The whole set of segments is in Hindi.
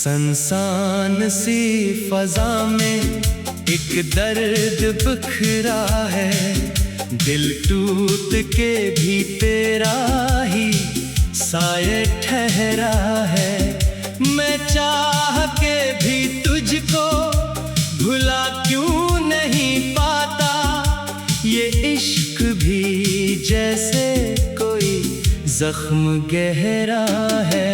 सनसान सी फजा में एक दर्द बिखरा है, दिल टूट के भी तेरा ही साये ठहरा है। मैं चाह के भी तुझको भुला क्यों नहीं पाता, ये इश्क भी जैसे कोई जख्म गहरा है।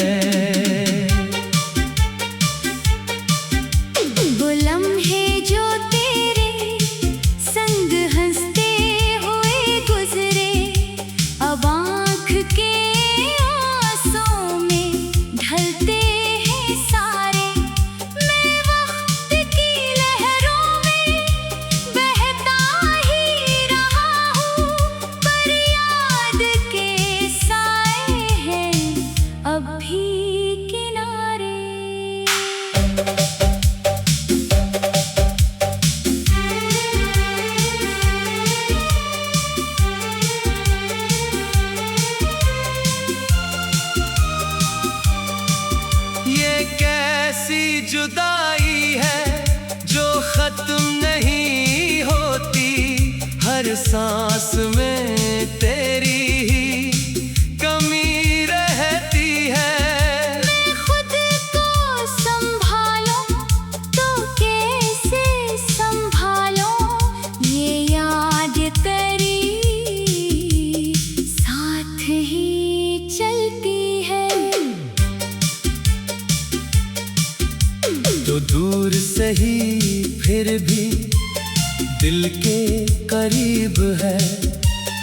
कैसी जुदाई है जो खत्म नहीं होती, हर सांस में तेरी ही कमी रहती है। मैं खुद को संभालूं तो कैसे संभालूं, ये याद तेरी साथ ही चलती है। तो दूर से ही फिर भी दिल के करीब है,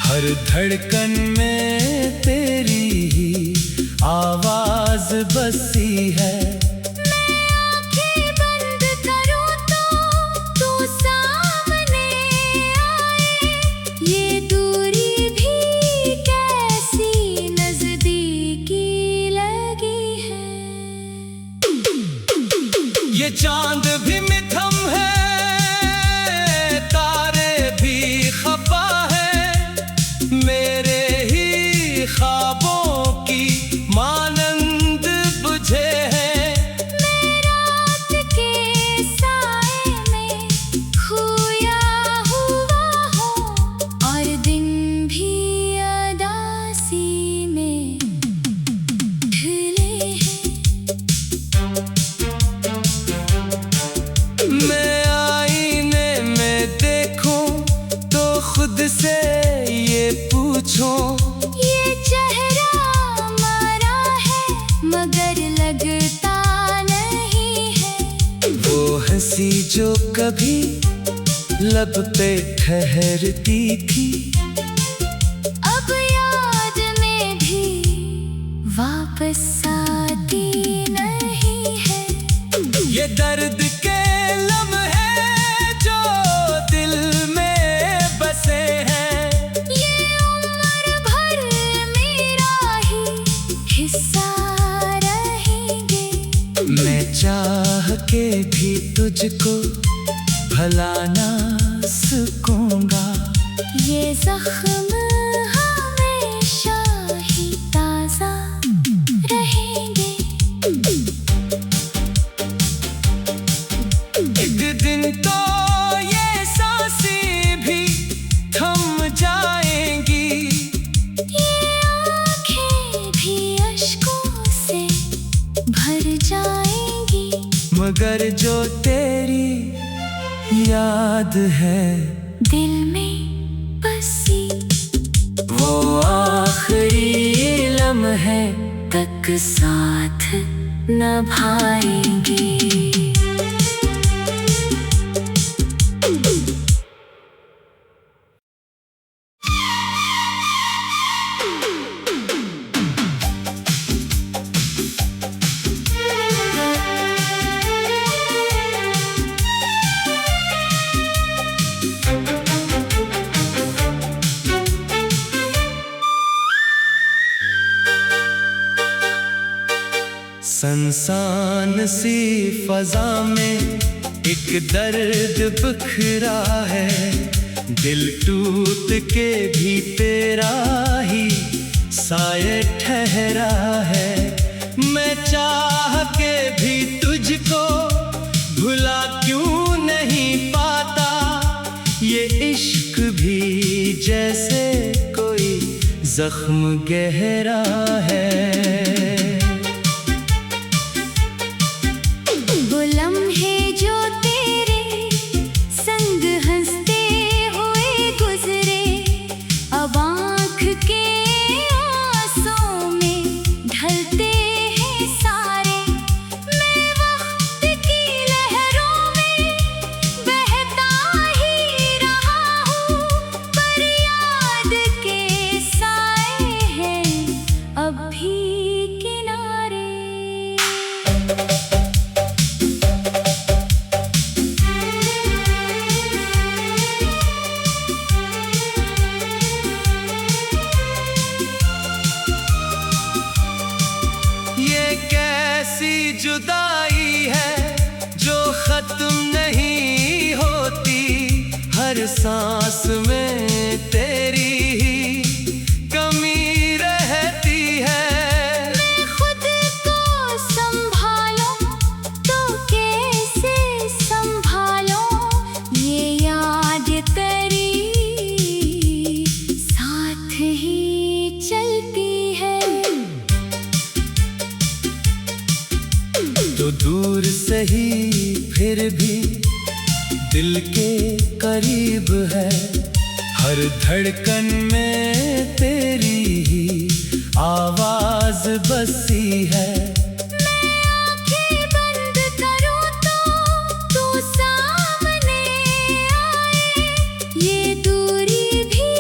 हर धड़कन में तेरी ही आवाज बसी है। मैं आंखें बंद करूं तो तू सामने आए, ये दूरी भी कैसी नजदीकी लगी है। ये चांद भी मिथम है, तारे भी खफा है, मेरे ही ख्वाबों की मानंद बुझे हैं। मैं रात के साए में खोया हुआ हूँ, और दिन भी अदासी में ढले हैं। मैं आईने में देखूं तो खुद से ये पूछूं, ये चेहरा मरा है मगर लगता नहीं है। वो हंसी जो कभी लब पे ठहरती थी, अब याद में भी वापस आती नहीं है। ये दर्द के लम्हे जो दिल में बसे हैं, ये उम्र भर मेरा ही हिस्सा रहेंगे। मैं चाह के भी तुझको भला ना सकूंगा, ये जख्म हमेशा ही ताजा रहेंगे। एक दिन तो ये सांसें भी थम जाएंगी, ये आँखें भी अश्कों से भर जाएंगी, मगर जो तेरी याद है दिल में बसी, वो आखिरी लम्हे तक साथ निभाएंगी। सनसान सी फजा में एक दर्द बिखरा है, दिल टूट के भी तेरा ही साये ठहरा है। मैं चाह के भी तुझ भुला क्यों नहीं पाता। ये इश्क भी जैसे कोई जख्म गहरा है। वो लम्हे जो तेरे संग हंसते हुए गुजरे, अब आँख के आंसू में ढलते हैं सारे। मैं वक्त की लहरों में बहता ही रहा हूँ, पर याद के साए हैं अब भी किनारे। ये कैसी जुदाई है जो खत्म नहीं होती। हर सांस में तेरी ही कमी रहती है। मैं खुद को संभालूं तो कैसे संभालूं, ये याद तेरी साथ ही चलती है। तो दूर से ही फिर भी दिल के करीब है। हर धड़कन में तेरी ही आवाज बसी है। मैं आँखें बंद करूं तो तू सामने आए, ये दूरी भी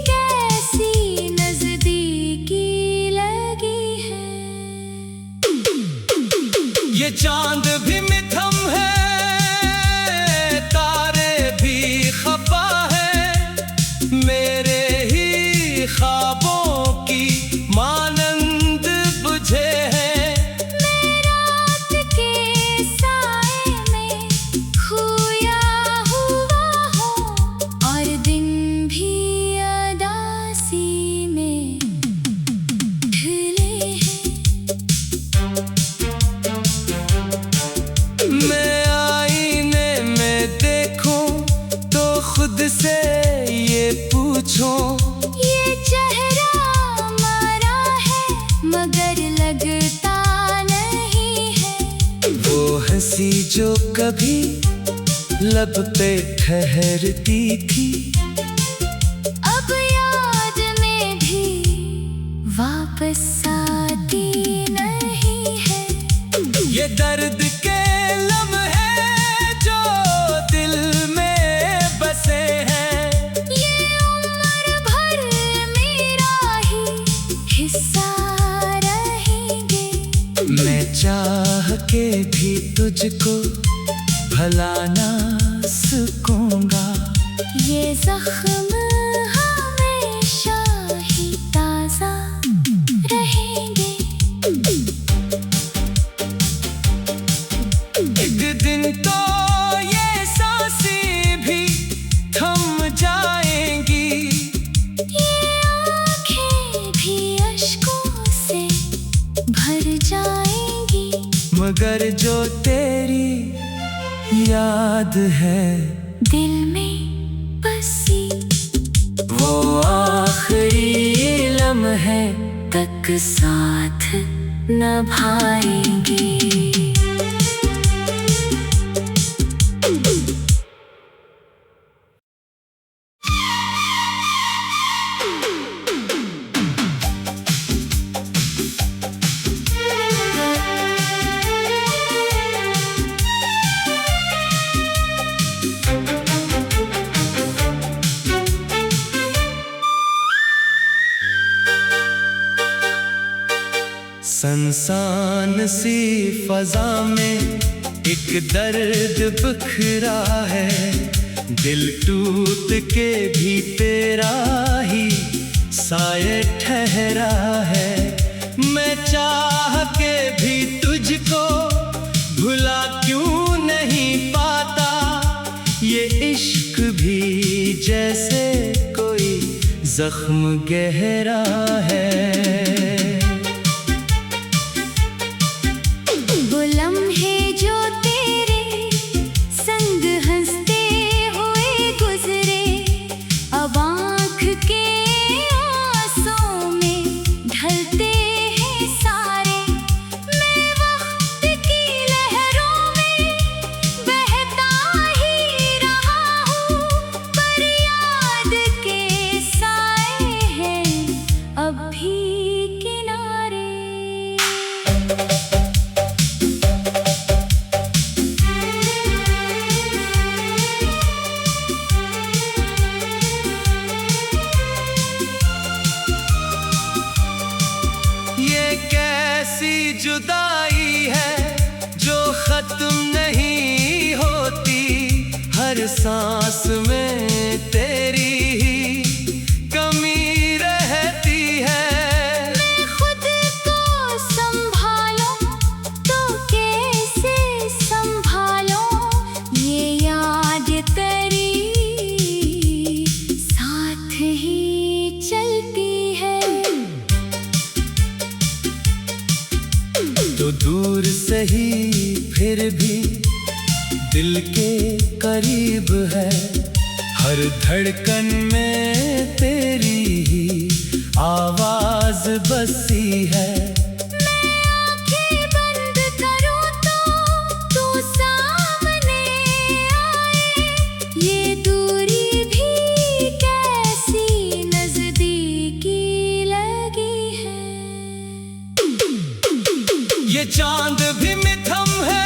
कैसी नजदीकी लगी है। ये चांद भी मिथम है, तारे भी खफा है। मेरे ही ख्वाबों की मानंद बुझे हैं। मैं रात के साए में खोया हुआ हूँ, और दिन भी अदासी में ढले हैं। मैं आईने में देखूं तो खुद से ये पूछूं, ये चेहरा मरा है मगर लगता नहीं है। वो हंसी जो कभी लब पे ठहरती थी, अब याद में भी वापस आती नहीं है। ये दर्द के लम्हे जो दिल में बसे हैं। ये उम्र भर मेरा ही हिस्सा रहेंगे। मैं चाह के भी तुझको भला ना सकूंगा। ये जख्म हमेशा ही ताजा रहेंगे। एक दिन तो ये सांसें भी थम जाएंगी। ये आँखें भी अश्कों से भर जाएंगी, मगर जो तेरी याद है दिल में बसी, वो आखिरी लम्हे तक साथ निभाएंगी। संसान सी फजा में एक दर्द बिखरा है। दिल टूट के भी तेरा ही साए ठहरा है। मैं चाह के भी तुझको भुला क्यों नहीं पाता। ये इश्क भी जैसे कोई जख्म गहरा है। वो लम्हे जो तेरे कैसी जुदाई है जो खत्म नहीं होती, हर सांस में तेरी ही कमी रहती है। मैं खुद को संभालूं तो कैसे संभालूं, ये याद तेरी साथ ही चलती है। तो दूर से ही फिर भी दिल के करीब है, हर धड़कन में तेरी ही आवाज बसी है। मैं आंखें बंद करूं तो तू सामने आए, ये दूरी भी कैसी नजदीकी लगी है। ये चांद भी मिथम है,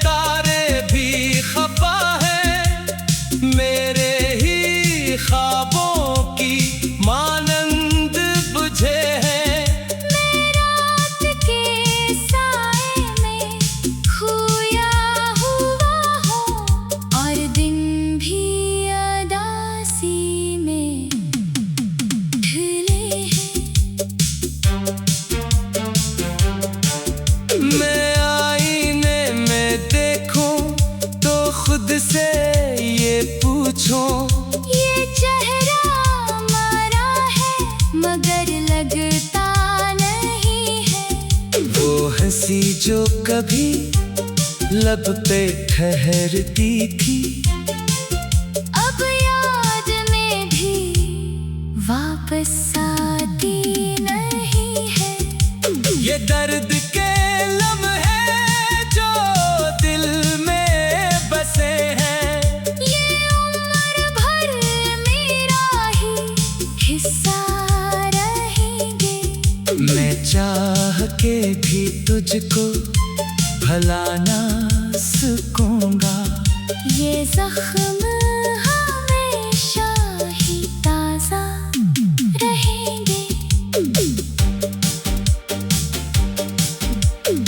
तारे भी खफा है, मेरे ही ख्वाबों की मानंद बुझे हैं। मैं रात के साए में खोया हुआ हूँ और दिन भी अदासी में ढले हैं। मैं आईने में देखूं तो खुद से ये पूछूं, ये चेहरा मरा है मगर लगता नहीं है। वो हंसी जो कभी लब पे ठहरती थी, अब याद में भी वापस आती नहीं है। ये दर्द के लम्हे जो दिल में बसे हैं, ये उम्र भर मेरा ही हिस्सा रहेंगे। मैं चाह के भी तुझको भला ना सकूंगा। ये जख्म हमेशा ही ताजा रहेंगे।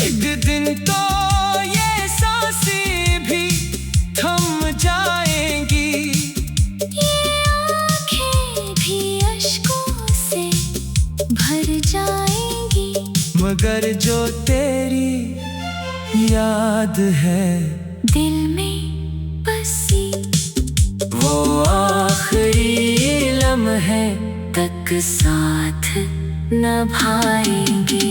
एक दिन तो ये सांसें भी थम जाएंगी, ये आँखें भी अश्कों से भर जाएंगी, मगर जो तेरी याद है दिल में बसी वो आखिरी लम्हे तक साथ निभाएंगी।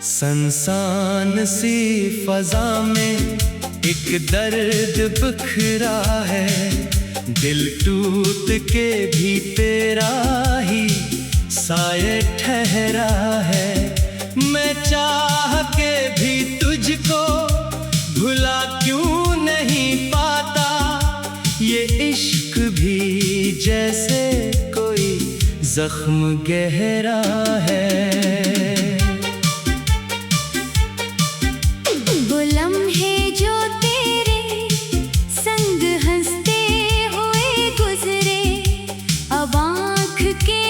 संसान सी फजा में एक दर्द बिखरा है, दिल टूट के भी तेरा ही साये ठहरा है। मैं चाह के भी तुझको भुला क्यों नहीं पाता, ये इश्क भी जैसे कोई जख्म गहरा है। वो लम्हे जो तेरे संग हंसते हुए गुजरे, अब आँख के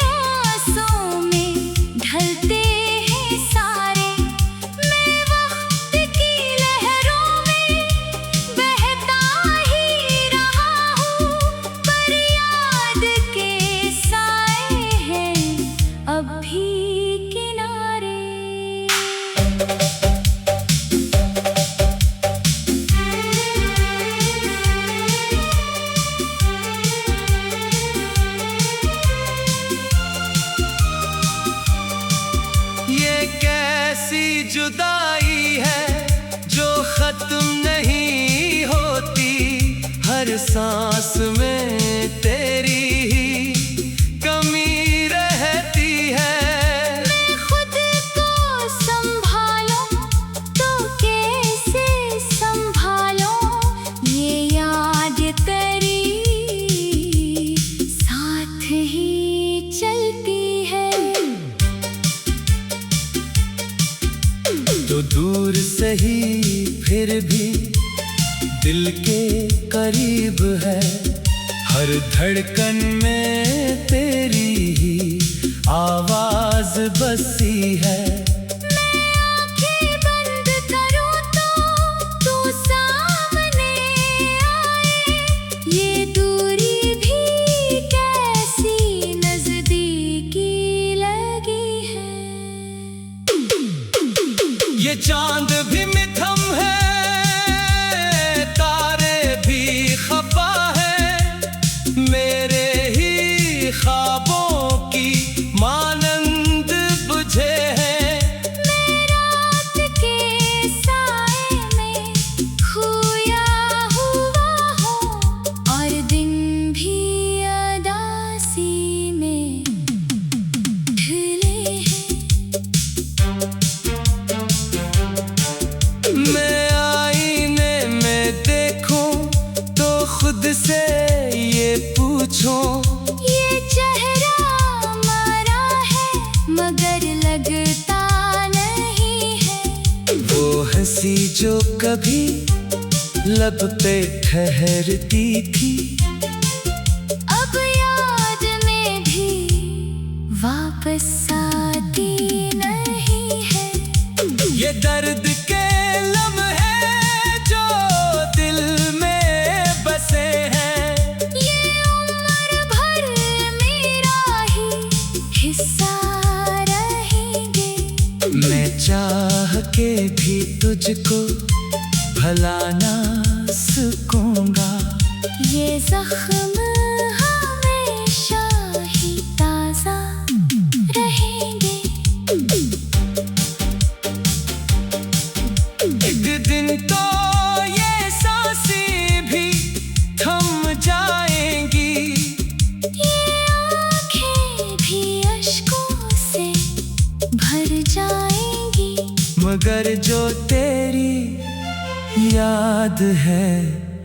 आंसू में ढलते हैं सारे। मैं वक्त की लहरों में बहता ही रहा हूँ, पर याद के साए हैं अब भी किनारे। कैसी जुदाई है जो खत्म नहीं होती, हर सांस में तेरी ही कमी रहती है। मैं खुद को संभालूं तो सही फिर भी दिल के करीब है। हर धड़कन में तेरी ही आवाज बसी है। मैं आंखें बंद करूं तो तू सामने आए। ये दूरी भी कैसी नजदीकी लगी है। ये चांद भी मिथम है, तारे भी खफा है। मेरे ही ख्वाबों की मानंद बुझे हैं। मैं रात के साए में खोया हुआ हूँ और दिन भी अदासी में ढले हैं। मैं आईने में देखूं तो खुद से ये पूछूं, ये चेहरा मरा है मगर लगता नहीं है। वो हंसी जो कभी लब पे ठहरती थी, अब याद में भी वापस आती नहीं है। ये दर्द के लम्हे जो दिल में बसे हैं। ये उम्र भर मेरा ही हिस्सा रहेंगे। मैं चाह के भी तुझको भला ना सकूंगा। ये जख्म हमेशा ही ताजा रहेंगे। एक दिन तो ये सांसें भी थम जाएंगी। ये आँखें भी अश्कों से भर जाएंगी। मगर जो तेरी याद है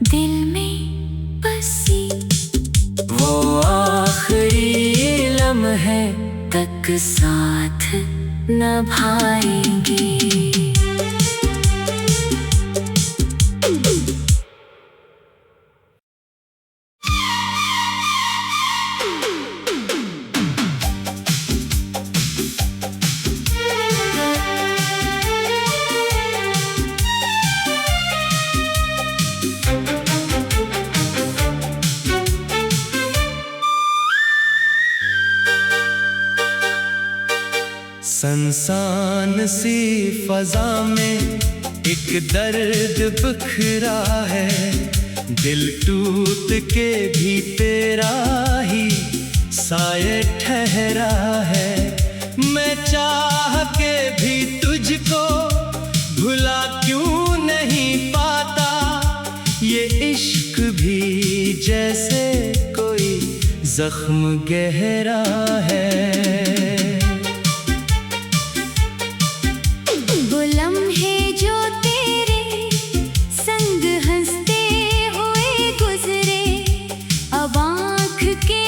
दिल में बसी, वो आखिरी लम्हे तक साथ निभाएंगी। संसान सी फजा में एक दर्द बिखरा है। दिल टूट के भी तेरा ही साये ठहरा है। मैं चाह के भी तुझको भुला क्यों नहीं पाता। ये इश्क भी जैसे कोई जख्म गहरा है। वो लम्हे जो तेरे संग हंसते हुए गुजरे, अब आँख के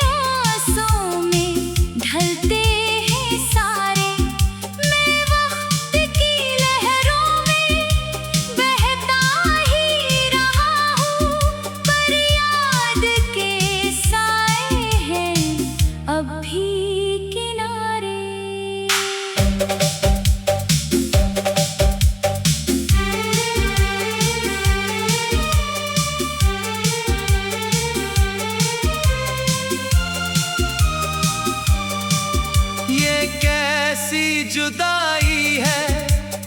आंसू में ढलते हैं सारे। मैं वक्त की लहरों में बहता ही रहा हूँ, पर याद के साए हैं अब भी किनारे। ये कैसी जुदाई है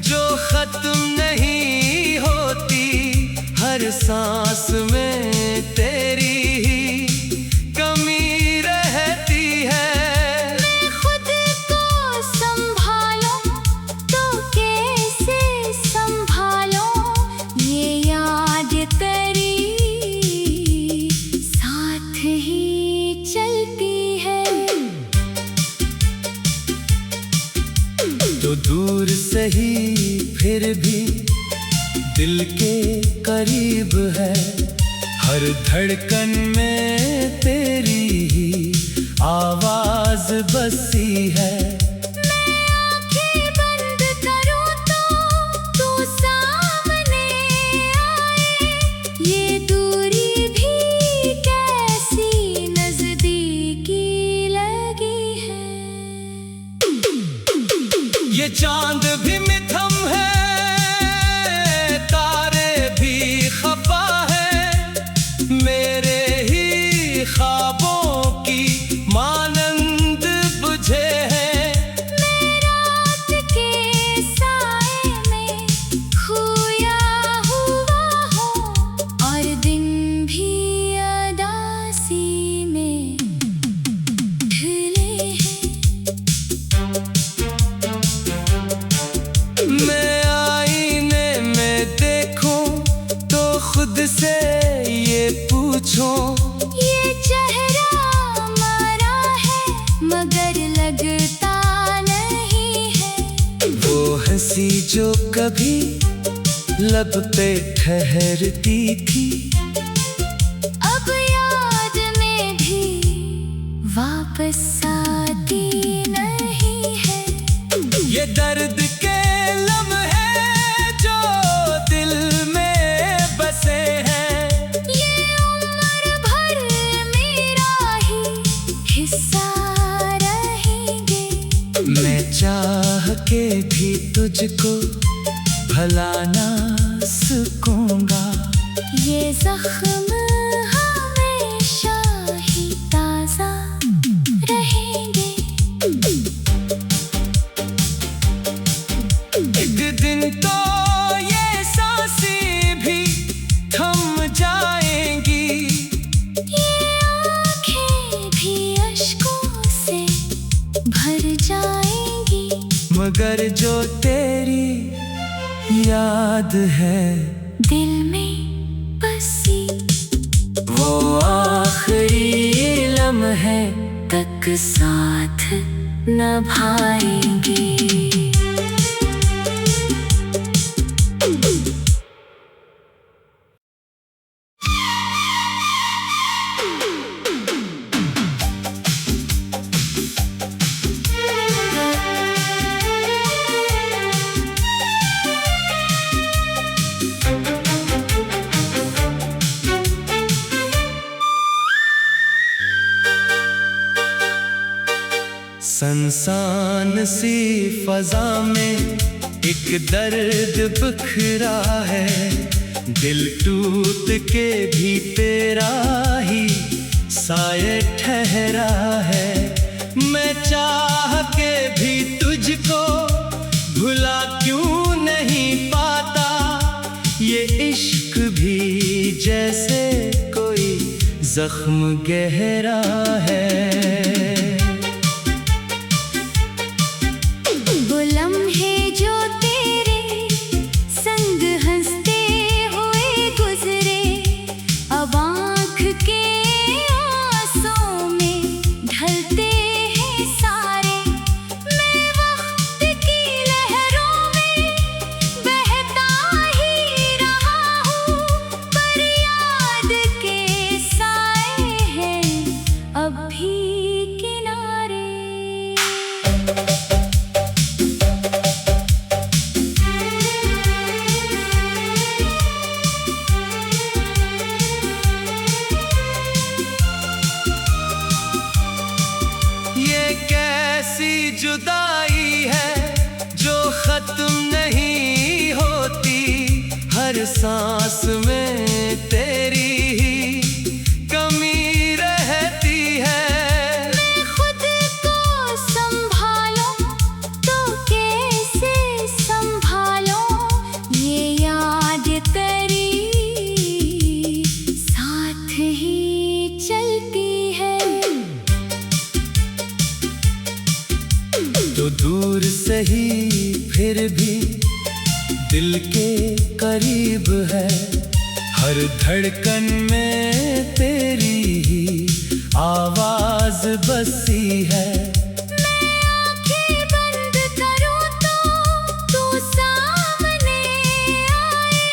जो खत्म नहीं होती। हर सांस में तेरी ही कमी रहती है। मैं खुद को संभालूं तो कैसे संभालूं, ये याद तेरी साथ ही चलती है। तो दूर सही फिर भी दिल के करीब है। हर धड़कन में तेरी ही आवाज बसी है। मैं आंखें बंद करूं तो तू ये चांद भी मिथम है, तारे भी खफा है, मेरे ही ख्वाबों की मानंद बुझे हैं। मैं रात के साए में खोया हुआ हूँ और दिन भी अदासी में ढले हैं। मैं आईने में देखूं तो खुद से ये पूछूं, ये चेहरा मरा है मगर लगता नहीं है। वो हंसी जो कभी लब पे ठहरती थी, अब याद में भी वापस आती नहीं है। ये दर्द के लम्हे जो दिल में बसे हैं, ये उम्र भर मेरा ही हिस्सा रहेंगे। मैं चाह के भी तुझको भला ना सकूंगा। ये जख्म हमेशा ही ताजा रहेंगे। एक दिन तो ये सांसें भी थम जाएंगी, ये आँखें भी अश्कों से भर जाएंगी। मगर जो तेरी याद है दिल में बसी, वो आखिरी लम्हे तक साथ निभाएंगी। संसान सी फजा में एक दर्द बिखरा है, दिल टूट के भी तेरा ही साये ठहरा है। मैं चाह के भी तुझको भुला क्यों नहीं पाता, ये इश्क भी जैसे कोई जख्म गहरा है। वो लम्हे जो तेरे संग हंसते हुए गुजरे, अब आँख के आंसू में ढलते हैं सारे। मैं वक्त की लहरों में बहता ही रहा हूँ, पर याद के साए हैं अब भी किनारे। ये कैसी जुदाई है जो खत्म नहीं होती, हर सांस में तेरी ही कमी रहती है। मैं खुद को संभालूं तो कैसे संभालूं, ये याद तेरी साथ ही चलती है। तो दूर सही फिर भी दिल के करीब है, हर धड़कन में तेरी ही आवाज बसी है। मैं आँखें बंद करूं तो तू सामने आए,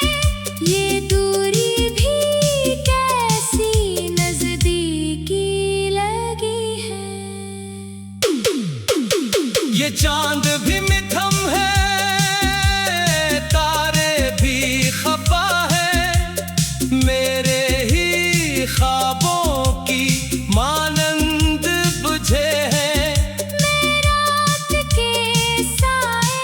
ये दूरी भी कैसी नजदीकी लगी है। ये चांद भी मिथम है, तारे भी खफा है, मेरे ही ख्वाबों की मानंद बुझे हैं। मैं रात के साए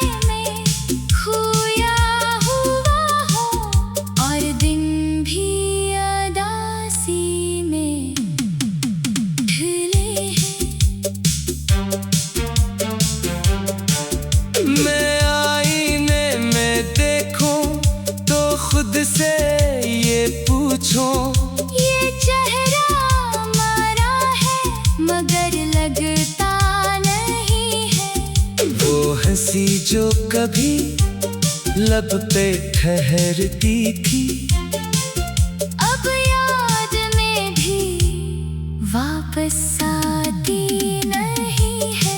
से ये पूछो, ये चेहरा मारा है मगर लगता नहीं है। वो हंसी जो कभी लब पे ठहरती थी, अब याद में भी वापस आती नहीं है।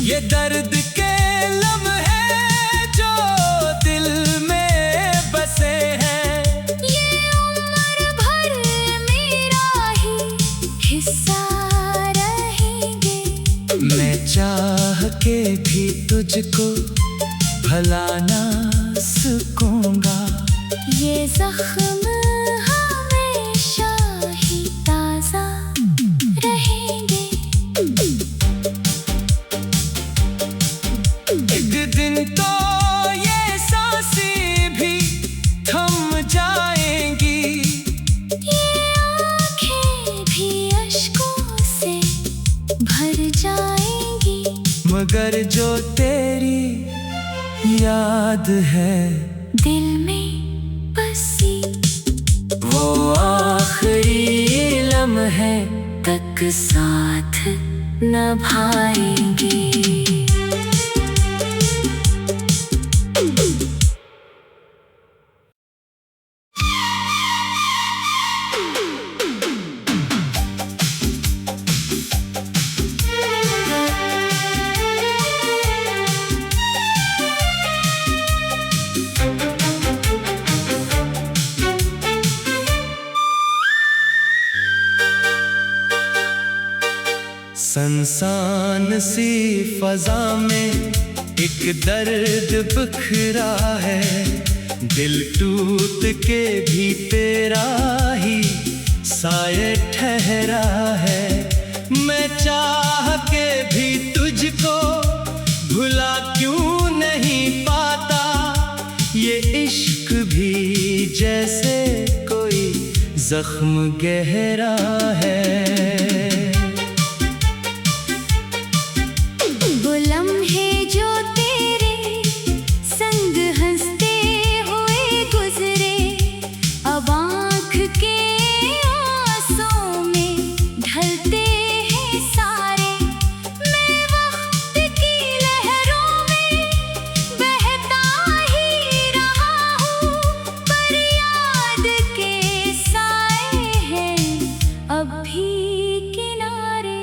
ये दर्द के लम्हे जो दिल में बसे हैं, ये उम्र भर मेरा ही हिस्सा रहेंगे। मैं चाह के भी तुझको भला ना सकूंगा। ये जख्म हमेशा ही ताजा रहेंगे। एक दिन तो ये सांसें भी थम जाएंगी, ये आँखें भी अश्कों से भर जाएंगी। मगर जो तेरी याद है दिल में बसी, वो आखिरी लम्हे तक साथ निभाएंगे। संसान सी फजा में एक दर्द बिखरा है, दिल टूट के भी तेरा ही साये ठहरा है। मैं चाह के भी तुझको भुला क्यों नहीं पाता, ये इश्क भी जैसे कोई जख्म गहरा है। वो लम्हे जो तेरे संग हंसते हुए गुजरे, अब आँख के आंसू में ढलते हैं सारे। मैं वक्त की लहरों में बहता ही रहा हूँ, पर याद के साए हैं अब भी किनारे।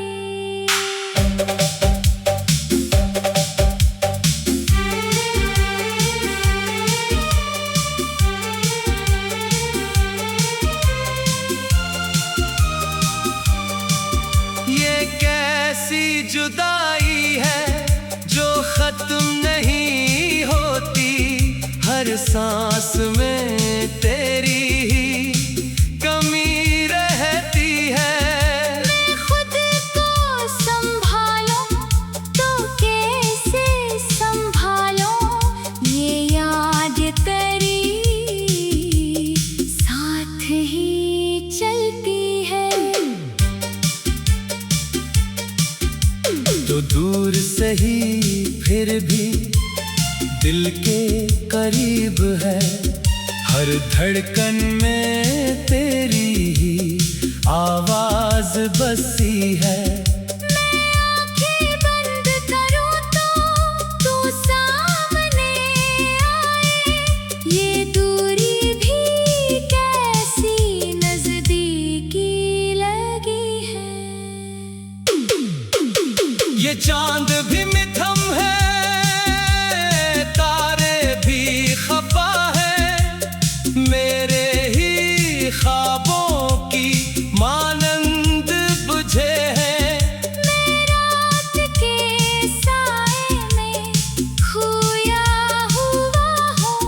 ये कैसी जुदाई है जो खत्म नहीं होती, हर सांस में तेरी ही कमी रहती है। मैं खुद को संभालूं तो कैसे संभालूं, ये याद तेरी साथ ही चलती है। तो दूर से ही फिर भी दिल के करीब है, हर धड़कन में तेरी ही आवाज बसी है। मैं आँखें बंद करूं तो तू सामने आए, ये दूरी भी कैसी नजदीकी लगी है। ये चांद भी मिथम है, तारे भी खफा है, मेरे ही ख्वाबों की मानंद बुझे हैं। मैं रात के साए में खोया हुआ हूँ,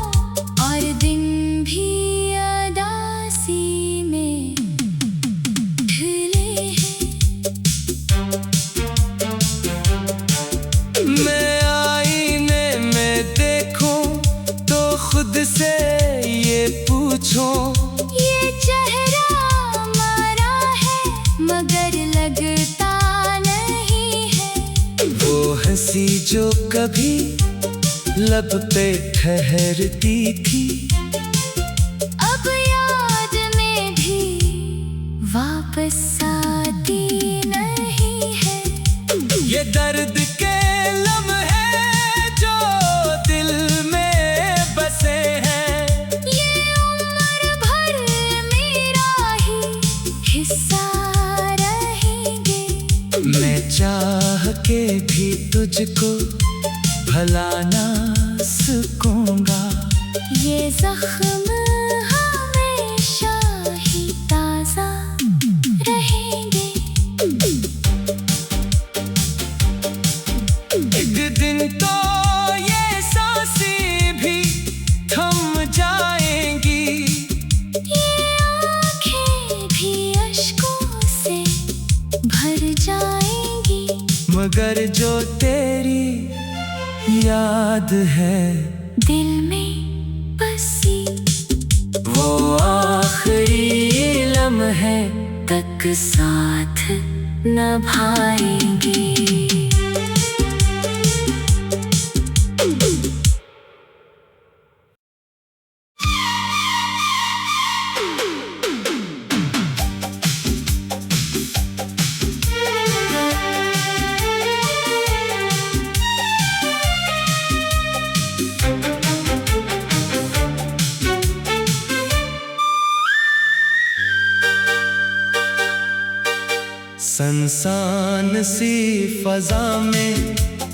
और दिन भी अदासी में ढले हैं। मैं आईने में देखूं तो खुद से ये पूछूं, ये चेहरा मारा है मगर लगता नहीं है। वो हंसी जो कभी लब पे ठहरती थी, भी तुझको भला ना सकूंगा। ये जख्म हमेशा ही ताजा रहेंगे। एक दिन तो ये सांसें भी थम जाएंगी। ये आँखें भी अश्कों से भर जाएंगी। मगर जो तेरी याद है दिल में बसी, वो आखिरी लम्हे तक साथ निभाएंगी। संसान सी फजा में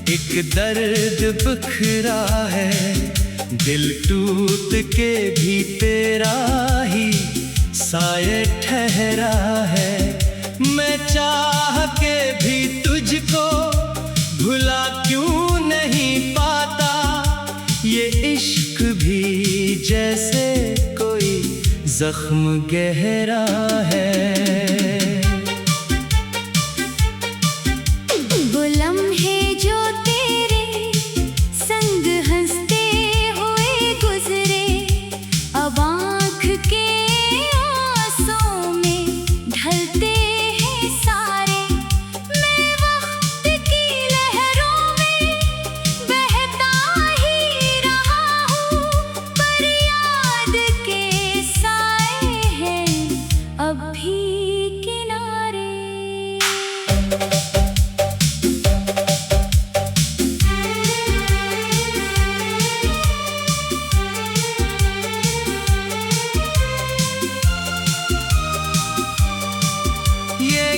एक दर्द बिखरा है। दिल टूट के भी तेरा ही साये ठहरा है। मैं चाह के भी तुझको भुला क्यों नहीं पाता। ये इश्क भी जैसे कोई जख्म गहरा है।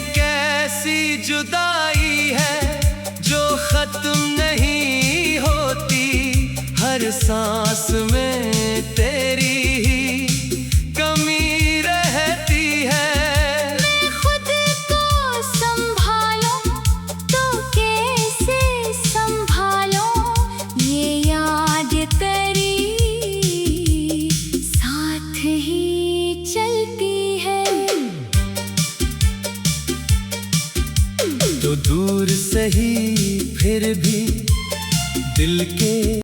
कैसी जुदाई है जो खत्म नहीं होती। हर सांस में तेरी ही कमी रहती है। मैं खुद को संभालूं तो कैसे संभालूं। ये याद तेरी साथ ही चलती है। तो दूर से ही फिर भी दिल के